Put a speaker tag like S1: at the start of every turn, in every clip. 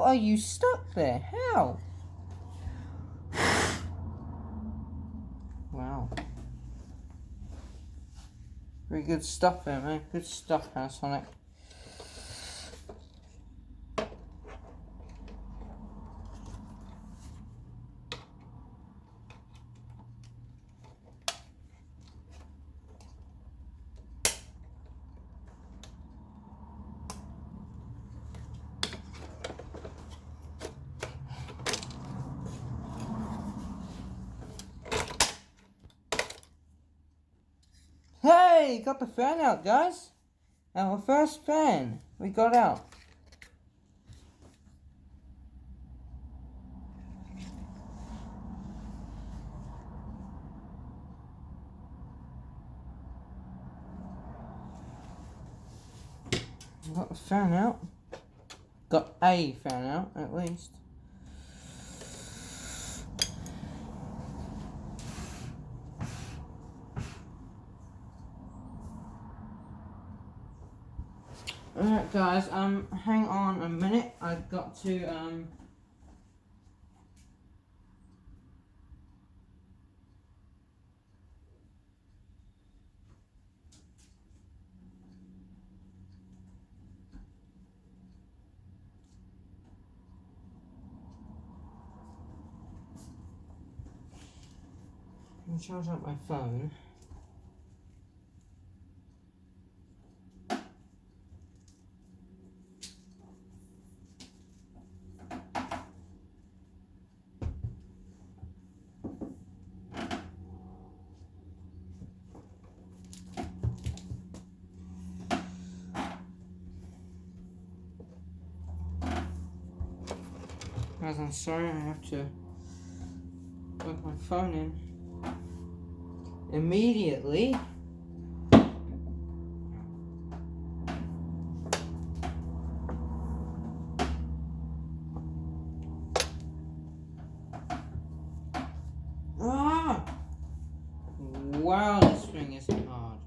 S1: are you stuck there? How? Wow. Very good stuff there, man. Good stuff, Panasonic. Hey, got the fan out, guys. Our first fan we got out. Got the fan out. Got a fan out, at least. Alright guys, hang on a minute. I've got to charge up my phone. Guys, I'm sorry, I have to plug my phone in immediately. Ah! Wow, this thing is hard.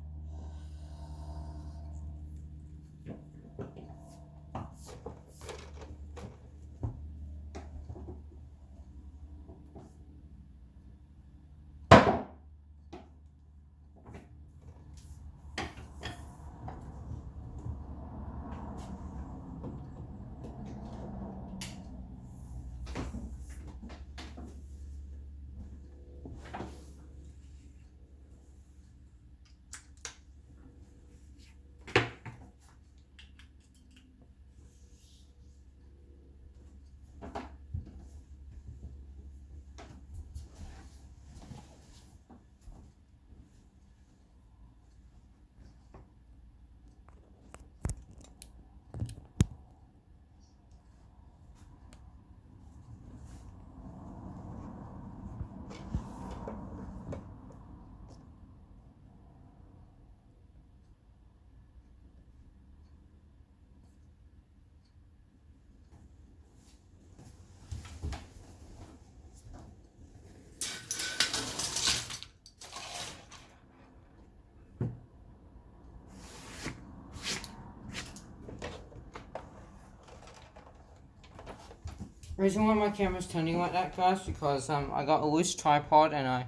S1: Reason why my camera's turning like that, guys, because I got a loose tripod and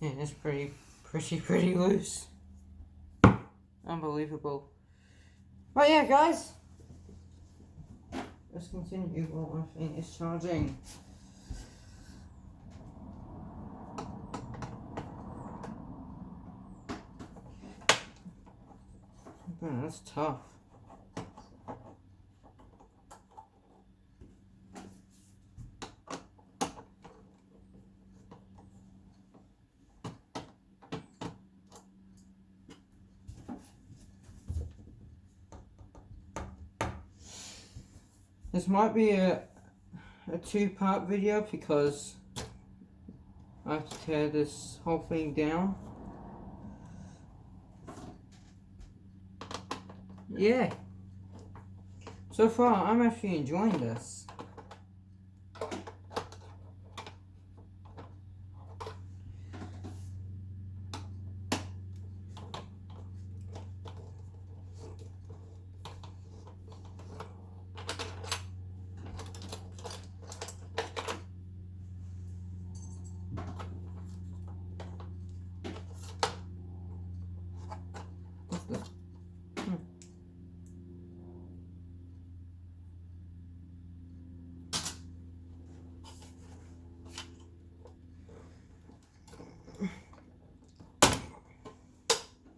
S1: yeah, it's pretty loose. Unbelievable. But yeah, guys, let's continue while my thing is charging. Man, that's tough. This might be a two-part video because I have to tear this whole thing down. Yeah. So far, I'm actually enjoying this.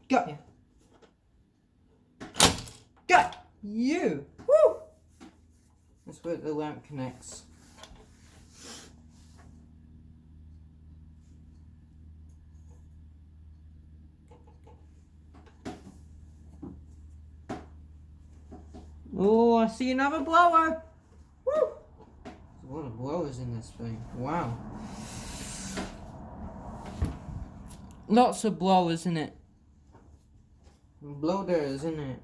S1: Got you. Got you. Woo! That's where the lamp connects. Oh, I see another blower. Woo! There's a lot of blowers in this thing. Wow. Lots of blowers in it. Blowers in it.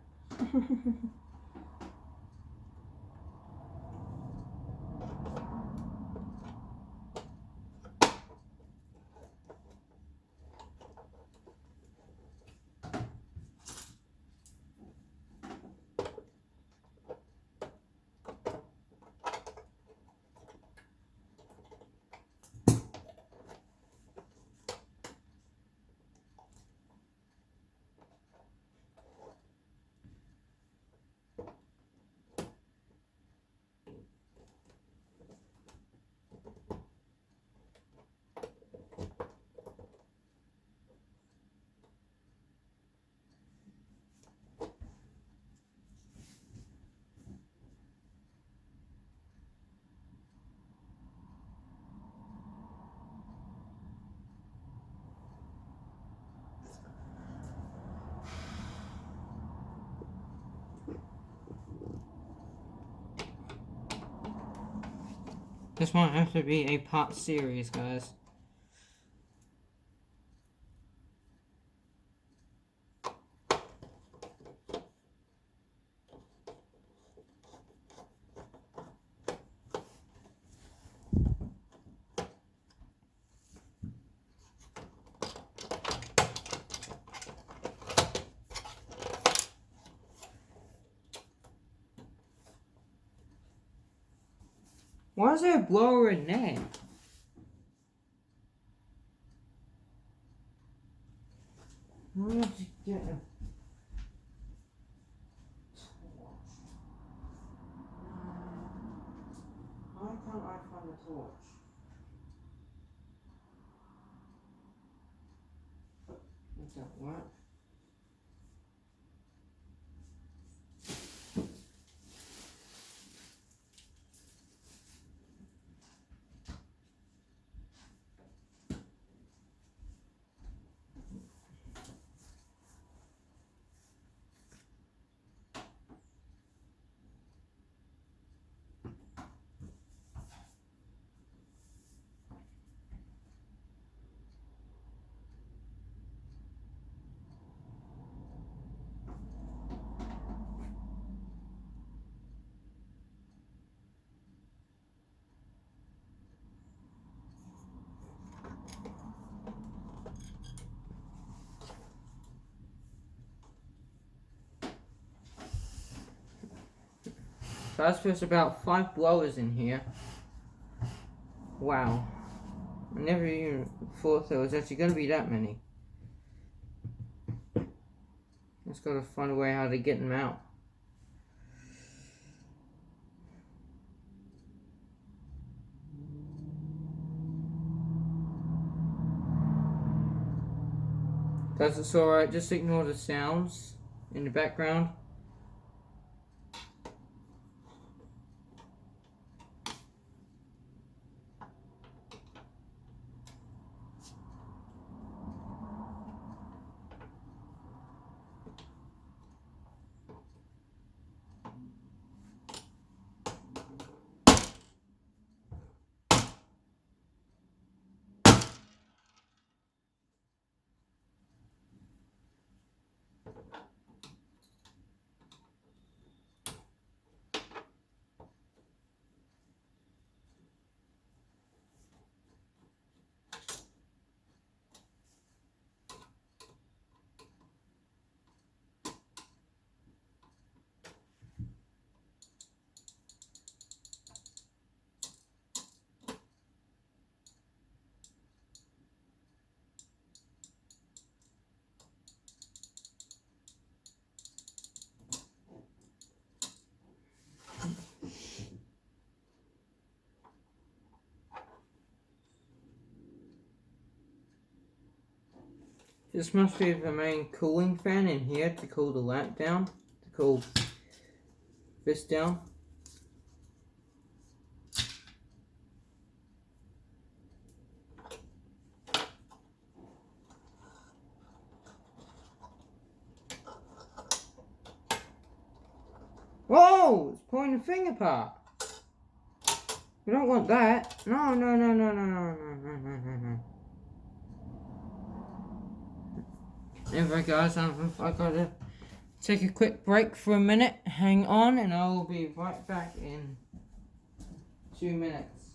S1: This might have to be a part series, guys. Why is there a blower in there? Where did you get a torch? Why can't I find a torch? Does that work? So there's about 5 blowers in here. Wow. I never even thought there was actually going to be that many. Just got to find a way how to get them out. Guys, it's alright, just ignore the sounds in the background. This must be the main cooling fan in here to cool the lamp down, to cool this down. Whoa! It's pulling the thing apart. We don't want that. No, no, no, no, no, no, no, no, no, no, no. Anyway guys, I gotta take a quick break for a minute. Hang on and I will be right back in 2 minutes.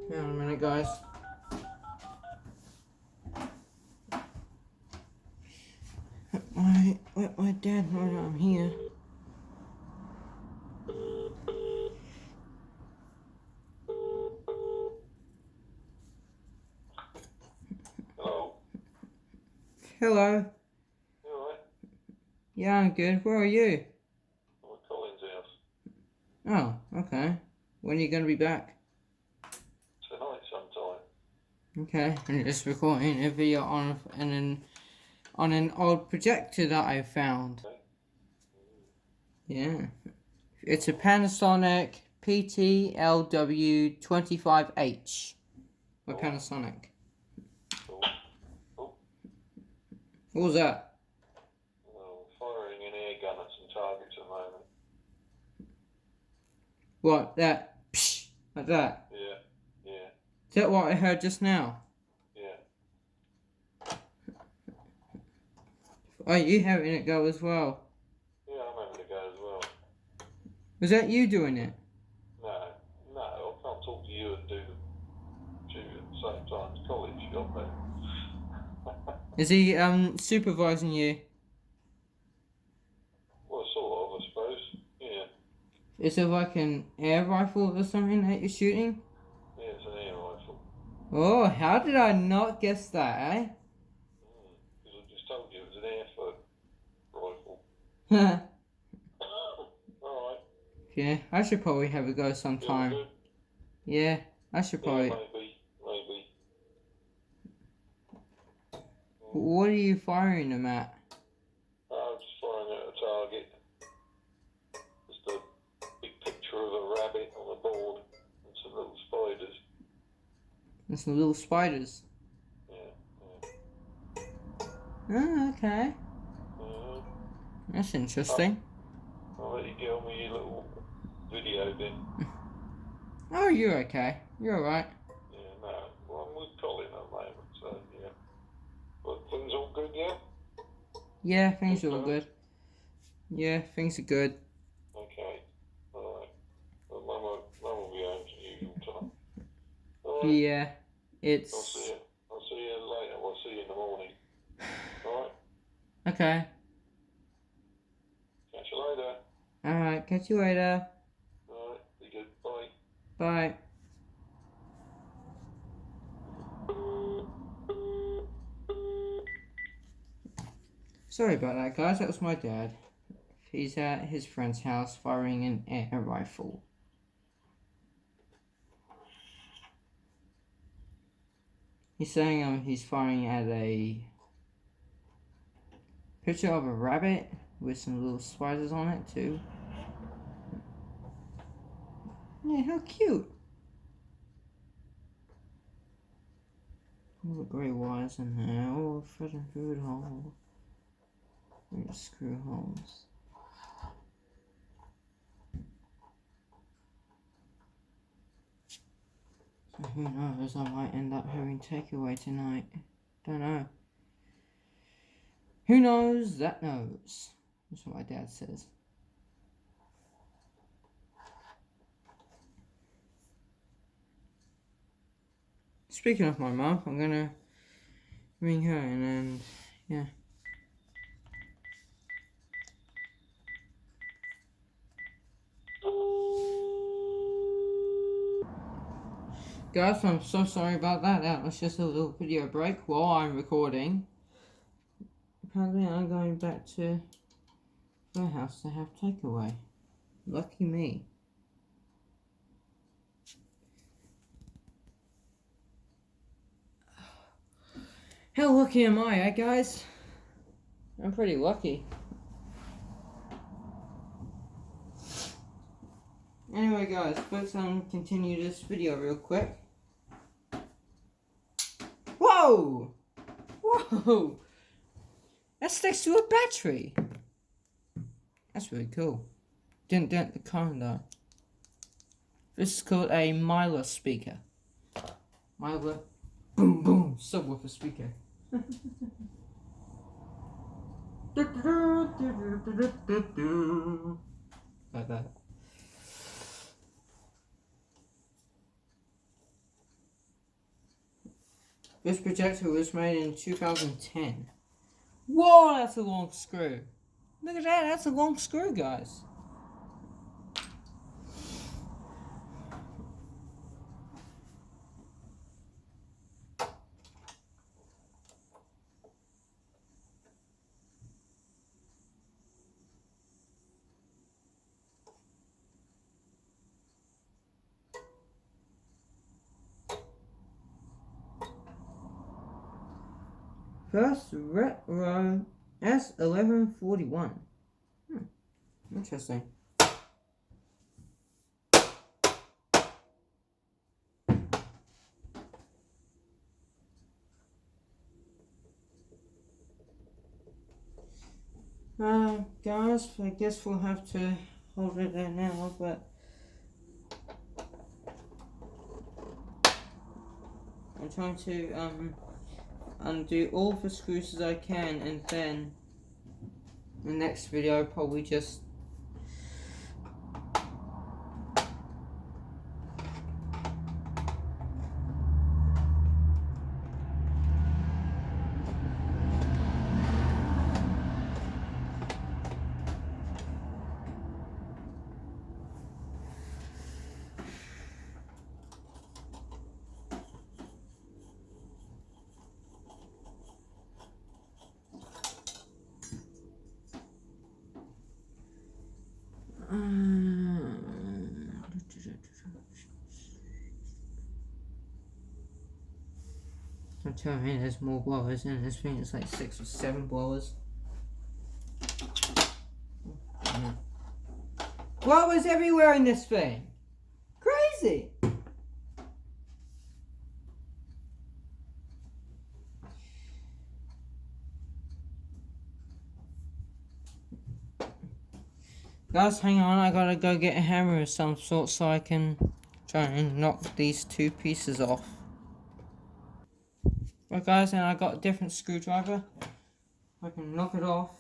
S1: Hang on a minute guys. Let my dad know that I'm here.
S2: Hello.
S1: Hello.
S2: You alright?
S1: Yeah, I'm good. Where are you?
S2: I'm at Colin's house.
S1: Oh, okay. When are you gonna be back?
S2: Tonight sometime.
S1: Okay, I'm just recording a video on an old projector that I found.
S2: Okay.
S1: Yeah. It's a Panasonic PTLW25H. By Panasonic.
S2: Cool. Oh.
S1: What was that?
S2: Well, firing an air gun at some targets at the moment.
S1: What? That? Psh, like that?
S2: Yeah. Yeah.
S1: Is that what I heard just now?
S2: Yeah.
S1: Oh, you having it go as well?
S2: Yeah, I'm having a go as well.
S1: Was that you doing it?
S2: No, I can't talk to you and do shoot at the same time as college. Got that?
S1: Is he supervising you?
S2: Well, sort of, I suppose. Yeah.
S1: Is it like an air rifle or something that you're shooting?
S2: Yeah, it's an air rifle.
S1: Oh, how did I not guess that, eh?
S2: Because I just told you it was an air rifle.
S1: Heh.
S2: Alright.
S1: Yeah, I should probably have a go sometime.
S2: Good?
S1: Yeah, I should probably.
S2: Yeah, maybe.
S1: What are you firing them at?
S2: I'm just firing at a target. Just a big picture of a rabbit on a board and some little spiders.
S1: And some little spiders.
S2: Yeah.
S1: Oh, okay.
S2: Uh,
S1: That's interesting.
S2: I'll let you get on with your little video then.
S1: Oh, you're okay. You're alright.
S2: Yeah, no. Well, I'm with Colin at the moment, so yeah. But things all good, yeah?
S1: Yeah, things are all good. Yeah, things are good.
S2: Okay. Alright. Well, Mum will be home at the usual time. Alright.
S1: Yeah,
S2: I'll
S1: it's.
S2: see you later. I'll see you in the morning. Alright?
S1: Okay.
S2: Catch you later.
S1: Alright, catch you later.
S2: Alright, be good. Bye.
S1: Bye. Sorry about that, guys. That was my dad. He's at his friend's house firing an air rifle. He's saying he's firing at a picture of a rabbit with some little spiders on it too. Yeah, how cute. All the grey wires in there, all threading through the hole. And screw holes. So who knows, I might end up having takeaway tonight. Don't know. Who knows that knows. That's what my dad says. Speaking of my mum, I'm gonna ring her and yeah. Guys, I'm so sorry about that. That was just a little video break while I'm recording. Apparently I'm going back to My house to have takeaway. Lucky me. How lucky am I, eh, guys? I'm pretty lucky. Anyway, guys, let's continue this video real quick. Whoa! Whoa! That sticks to a battery. That's really cool. Didn't dent the car though. This is called a Myla speaker. Myla, boom boom, subwoofer speaker. Like that. This projector was made in 2010. Whoa, that's a long screw. Look at that, that's a long screw, guys. First retro S1141. Interesting. Guys, I guess we'll have to hold it there now, but I'm trying to undo all the screws as I can, and then the next video I'll probably just I'm telling you, there's more blowers in this thing. It's like 6 or 7 blowers. Blowers everywhere in this thing. Crazy. Guys, hang on. I gotta go get a hammer of some sort so I can try and knock these 2 pieces off. Right, guys, and I got a different screwdriver. I can knock it off.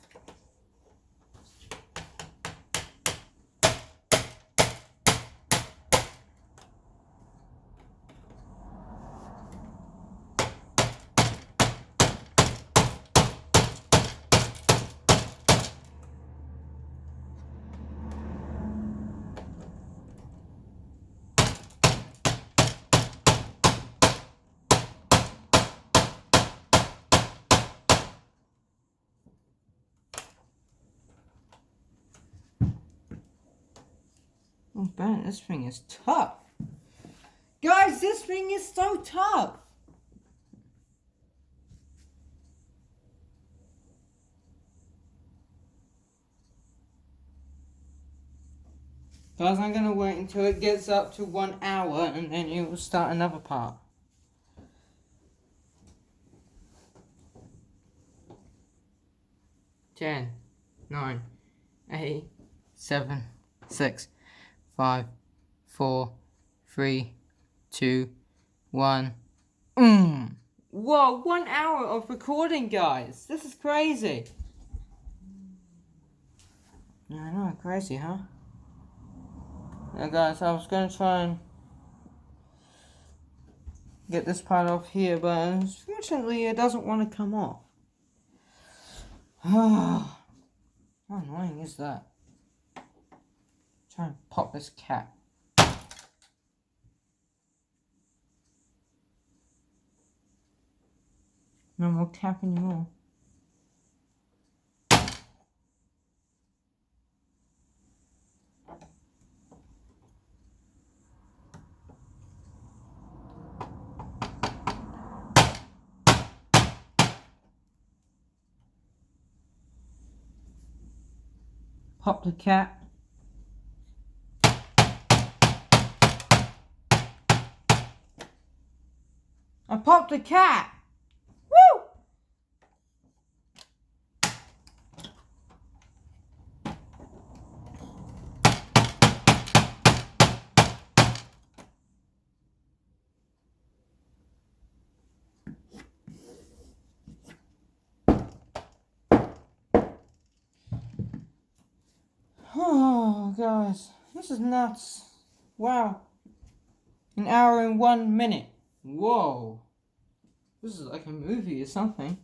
S1: Oh, man, this thing is tough. Guys, this thing is so tough. Guys, I'm gonna wait until it gets up to 1 hour and then you will start another part. 10, 9, 8, 7, 6, 5, 4, 3, 2, 1. Whoa, 1 hour of recording, guys. This is crazy. I know, crazy, huh? Now, guys, I was going to try and get this part off here, but unfortunately it doesn't want to come off. How annoying is that? Try and pop this cap. No more cap anymore. Pop the cat. I popped the cat! Woo! Oh, guys, this is nuts. Wow. An hour and 1 minute. Whoa. This is like a movie or something.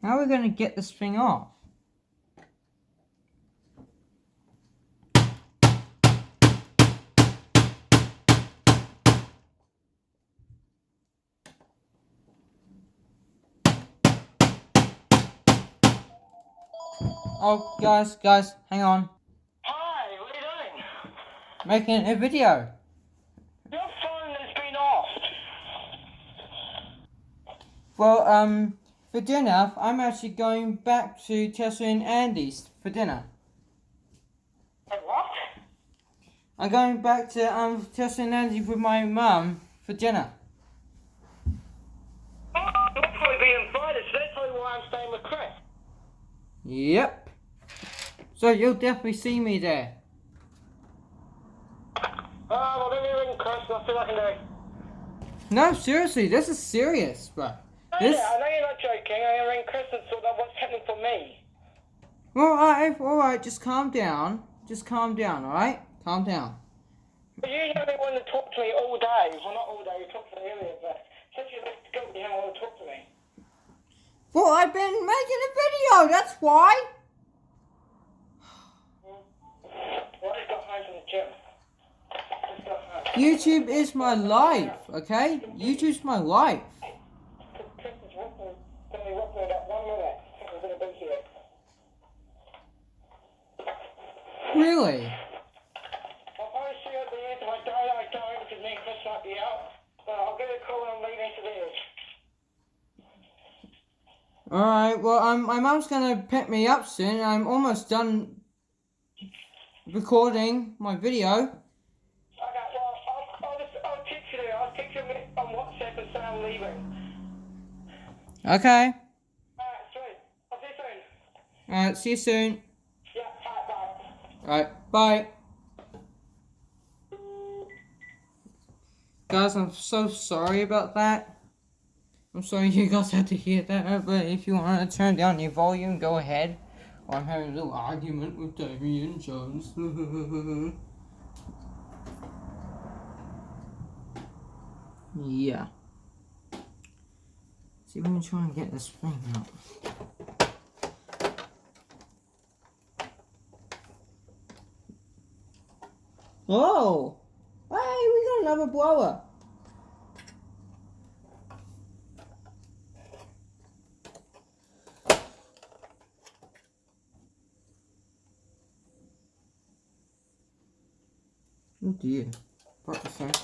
S1: How are we going to get this thing off? Oh, guys, hang on.
S2: Hi, what are you doing?
S1: Making a video.
S2: Your phone has been off.
S1: Well, for dinner, I'm actually going back to Tessa and Andy's for dinner.
S2: What?
S1: I'm going back to Tessa and Andy with my mum for dinner.
S2: Oh, you'll probably be invited, so that's probably why I'm staying with Chris.
S1: Yep. So you'll definitely see me there.
S2: Well, let me ring Chris and I'll see what I can do.
S1: No, seriously, this is serious, bro.
S2: I know you're not joking. I'm going to ring Chris and sort out what's happening for me.
S1: Well, alright, just calm down. Just calm down, alright? Calm down.
S2: But you only want to talk to me all day. Well, not all day, you talked to me earlier, but since you left school, you don't want to talk to me.
S1: Well, I've been making a video, that's why.
S2: Well, I just got home from the gym. Just got home.
S1: YouTube is my life, okay? YouTube's my life.
S2: Chris is walking, going to be walking in about 1 minute. I think I'm going to be here.
S1: Really?
S2: I'll probably see you at the end. If I don't, because me and Chris might be out. But I'll give it a call when I'm leaving to the edge.
S1: Alright, well, my mum's gonna pick me up soon. I'm almost done recording my video.
S2: Okay, well, I'll text you there. I'll text you on WhatsApp and say I'm leaving.
S1: Okay.
S2: Alright, sweet. I'll see you soon.
S1: Alright, see you soon.
S2: Yeah, bye.
S1: Alright, bye. Guys, I'm so sorry about that. I'm sorry you guys had to hear that, but if you want to turn down your volume, go ahead. Or I'm having a little argument with Damien Jones. Yeah. See, let me try and get this thing out. Oh! Hey, we got another blower. Oh dear. What the fuck?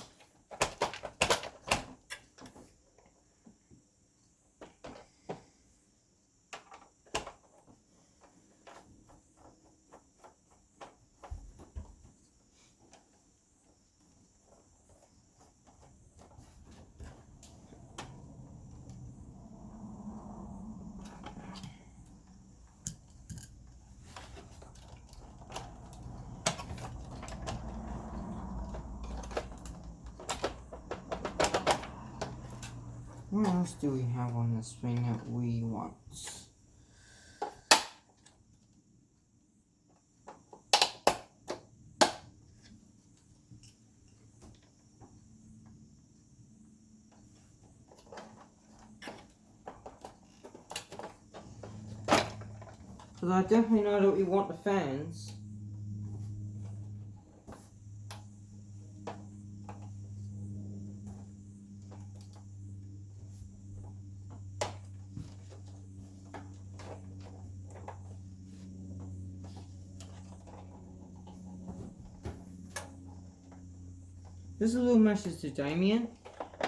S1: What else do we have on this thing that we want? Because I definitely know that we want the fans. There's a little message to Damien.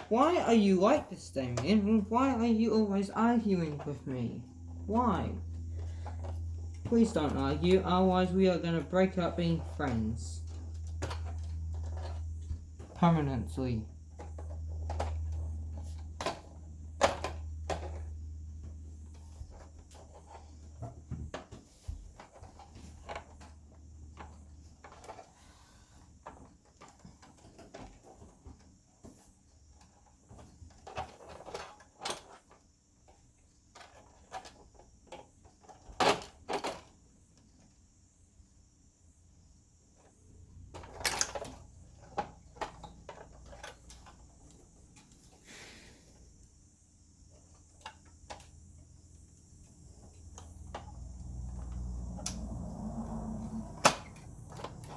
S1: Why are you like this, Damien? Why are you always arguing with me? Why? Please don't argue, otherwise we are going to break up being friends. Permanently.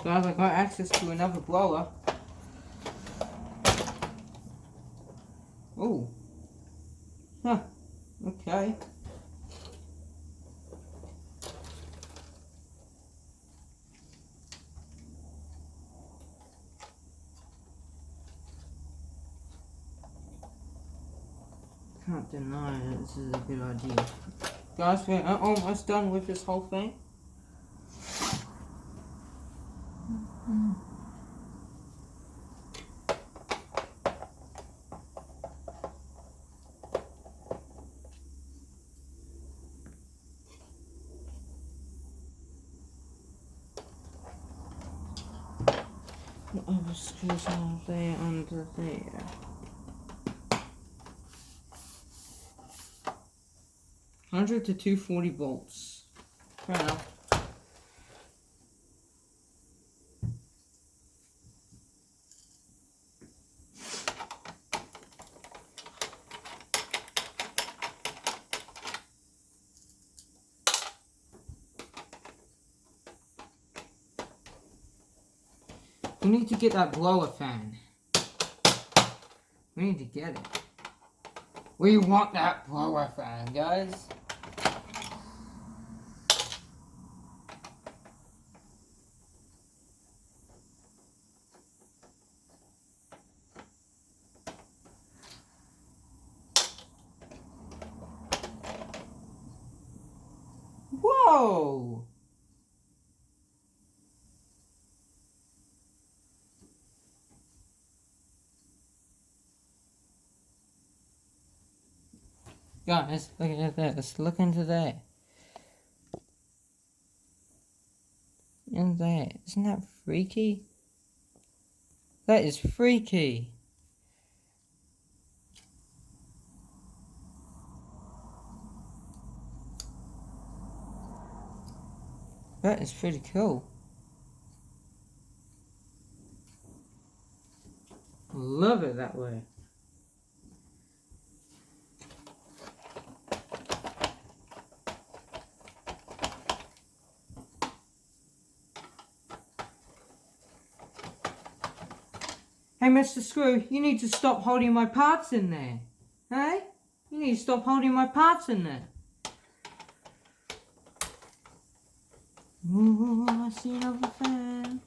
S1: Guys, I got access to another blower. Oh. Huh. Okay. Can't deny that this is a good idea. Guys, we're almost done with this whole thing. What other screws are there under there? $100 to $240 volts. Fair enough. We need to get that blower fan. We need to get it. We want that blower fan, guys. Whoa! Guys, look at this. Look into there. In there. Isn't that freaky? That is freaky. That is pretty cool. Love it that way. Hey, Mr. Screw, you need to stop holding my parts in there. Hey? You need to stop holding my parts in there. Ooh, I see another fan.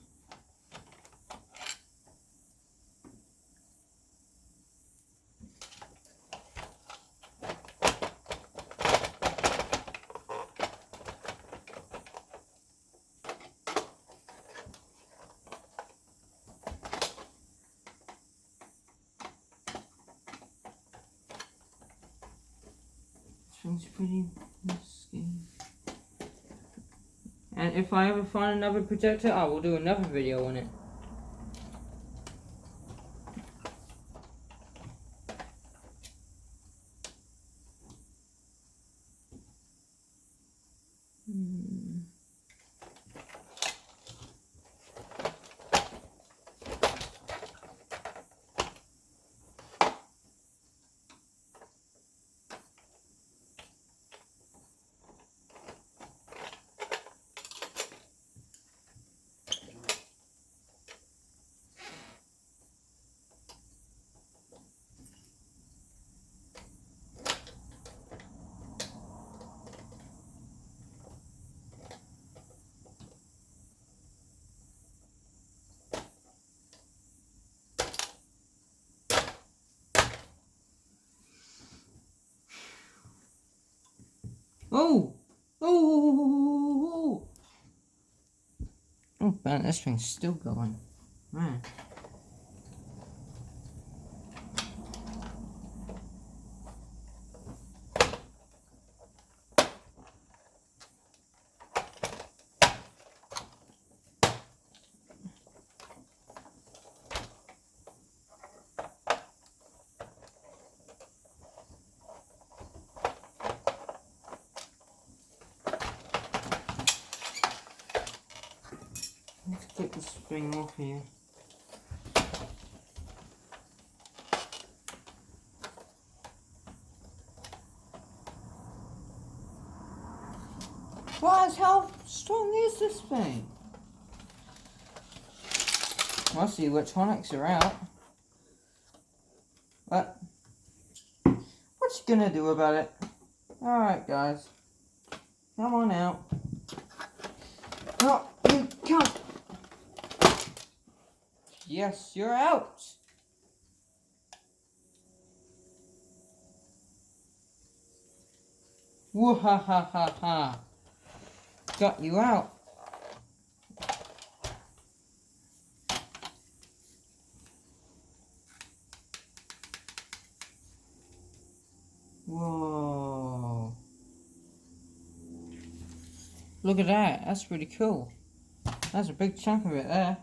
S1: This thing's pretty risky. And if I ever find another projector, I will do another video on it. Oh! Oh! Oh, man, this thing's still going. Man. Let's get this thing off here. Guys, how strong is this thing? Most of the electronics are out. But what you gonna do about it? Alright, guys. Come on out. Oh, you can't. Yes, you're out. Woo ha ha ha ha. Got you out. Whoa. Look at that. That's pretty cool. That's a big chunk of it there.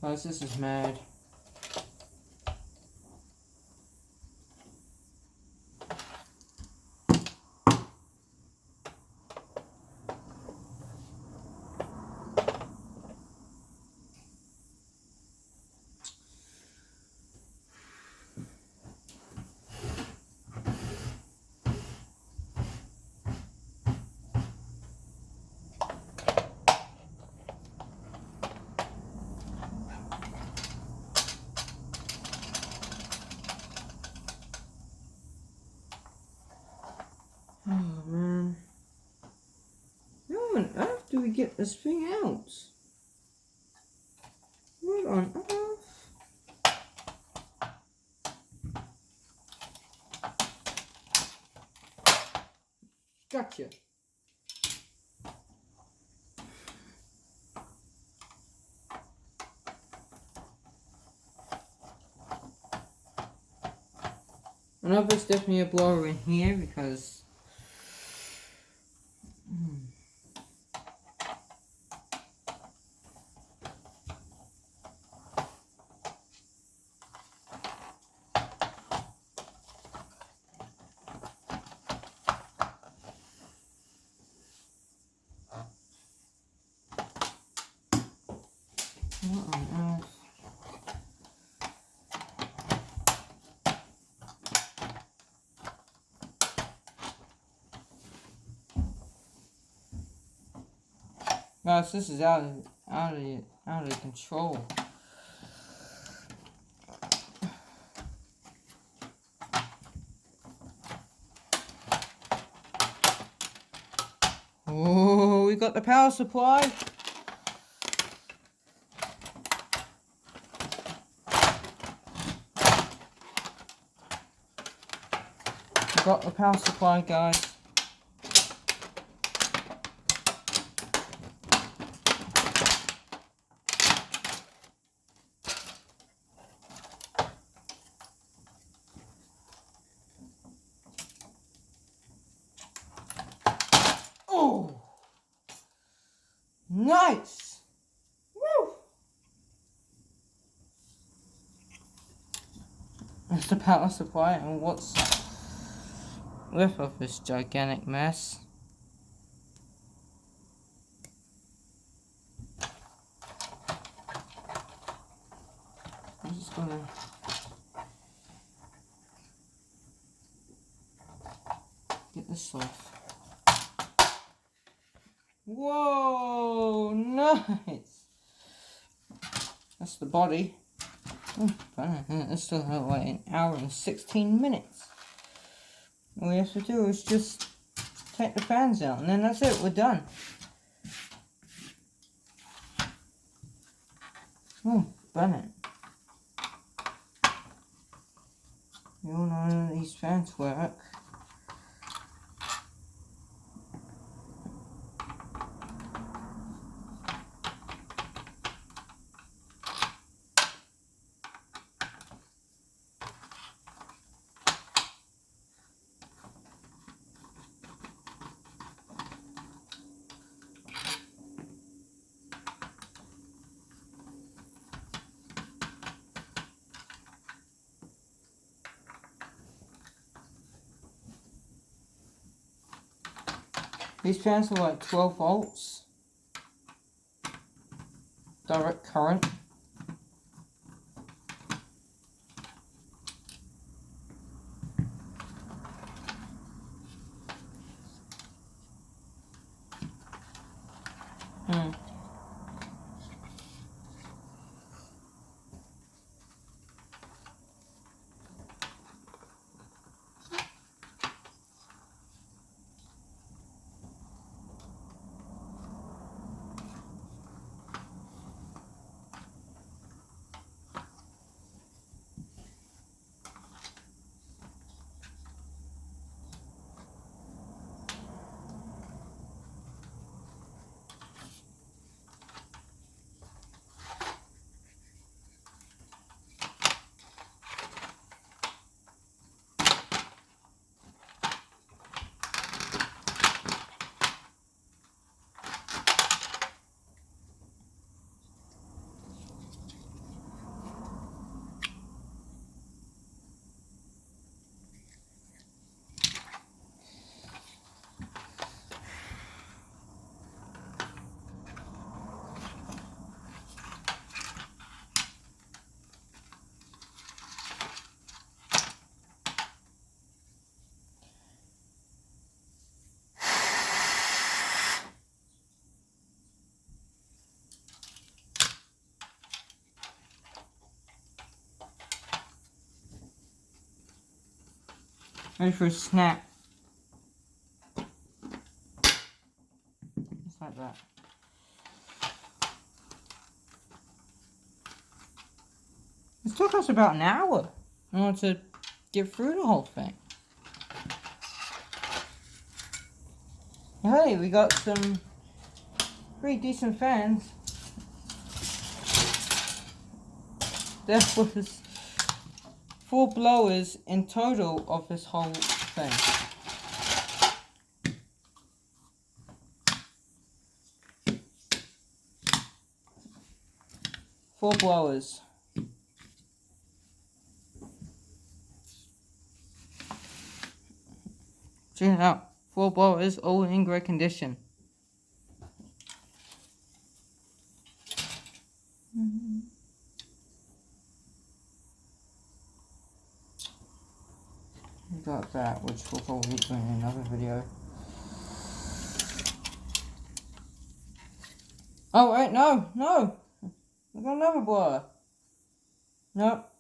S1: Guys, this is mad. Oh man. How on earth do we get this thing out? What on earth? Gotcha. I know there's definitely a blower in here because what on earth? Guys, this is out of control. Oh, we got the power supply. We got the power supply, guys. Oh, nice. Woo. That's the power supply, and what's left of this gigantic mess. just gonna get this off. Whoa, nice. That's the body. Oh, that's still like an hour and 16 minutes. All we have to do is just take the fans out, and then that's it. We're done. Oh, burn it. You all know these fans work. These fans are like 12 volts. Direct current. Ready for a snap. Just like that. It took us about an hour in order to get through the whole thing. Hey, we got some pretty decent fans. There was 4 blowers in total of this whole thing. Four blowers. Check it out. 4 blowers, all in great condition. We got that, which we'll probably do in another video. Oh wait, no! I got another blower. Nope.